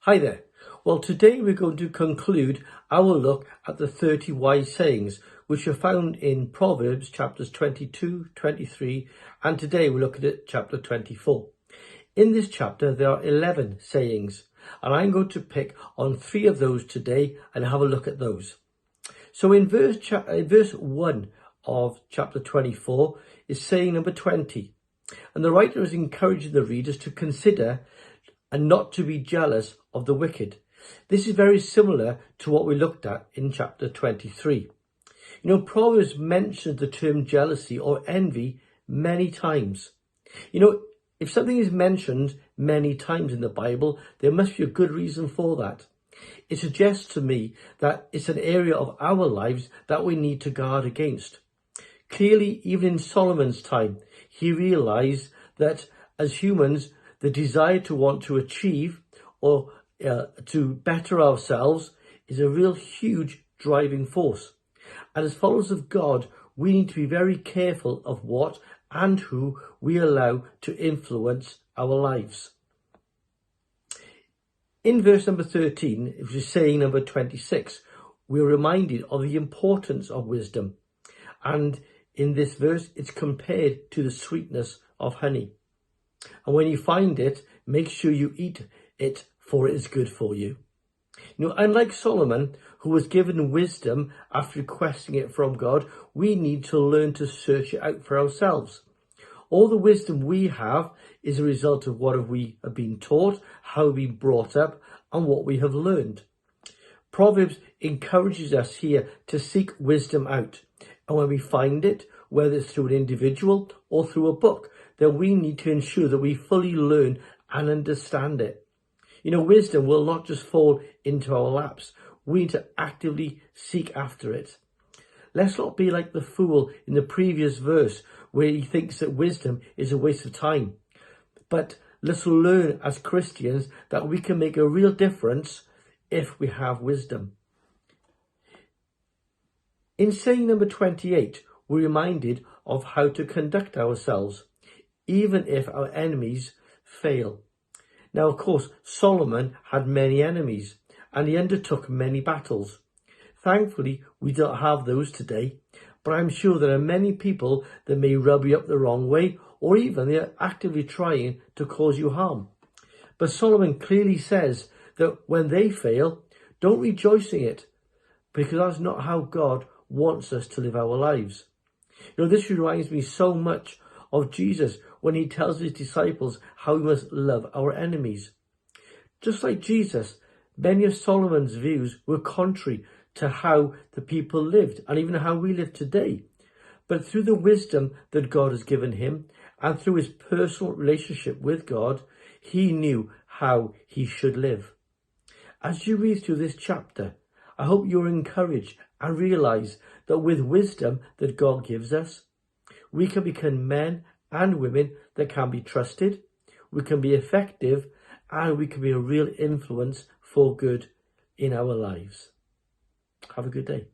Hi there. Well, today we're going to conclude our look at the 30 wise sayings, which are found in Proverbs chapters 22, 23, and today we're looking at chapter 24. In this chapter, there are 11 sayings, and I'm going to pick on 3 of those today and have a look at those. So in verse 1 of chapter 24 is saying number 20, and the writer is encouraging the readers to consider and not to be jealous of the wicked. This is very similar to what we looked at in chapter 23. Proverbs mentions the term jealousy or envy many times. If something is mentioned many times in the Bible, there must be a good reason for that. It suggests to me that it's an area of our lives that we need to guard against. Clearly, even in Solomon's time, he realized that as humans, the desire to want to achieve or to better ourselves is a real huge driving force. And as followers of God, we need to be very careful of what and who we allow to influence our lives. In verse number 13, which is saying number 26, we're reminded of the importance of wisdom. And in this verse, it's compared to the sweetness of honey. And when you find it, make sure you eat it, for it is good for you. Unlike Solomon, who was given wisdom after requesting it from God, we need to learn to search it out for ourselves. All the wisdom we have is a result of what we have been taught, how we've been brought up, and what we have learned. Proverbs encourages us here to seek wisdom out. And when we find it, whether it's through an individual or through a book, then we need to ensure that we fully learn and understand it. Wisdom will not just fall into our laps. We need to actively seek after it. Let's not be like the fool in the previous verse where he thinks that wisdom is a waste of time. But let's learn as Christians that we can make a real difference if we have wisdom. In saying number 28, we're reminded of how to conduct ourselves, even if our enemies fail. Now, of course, Solomon had many enemies and he undertook many battles. Thankfully, we don't have those today, but I'm sure there are many people that may rub you up the wrong way, or even they're actively trying to cause you harm. But Solomon clearly says that when they fail, don't rejoice in it, because that's not how God wants us to live our lives. This reminds me so much of Jesus when he tells his disciples how we must love our enemies. Just like Jesus, many of Solomon's views were contrary to how the people lived and even how we live today. But through the wisdom that God has given him and through his personal relationship with God, he knew how he should live. As you read through this chapter, I hope you're encouraged and realize that with wisdom that God gives us, we can become men and women that can be trusted, we can be effective, and we can be a real influence for good in our lives. Have a good day.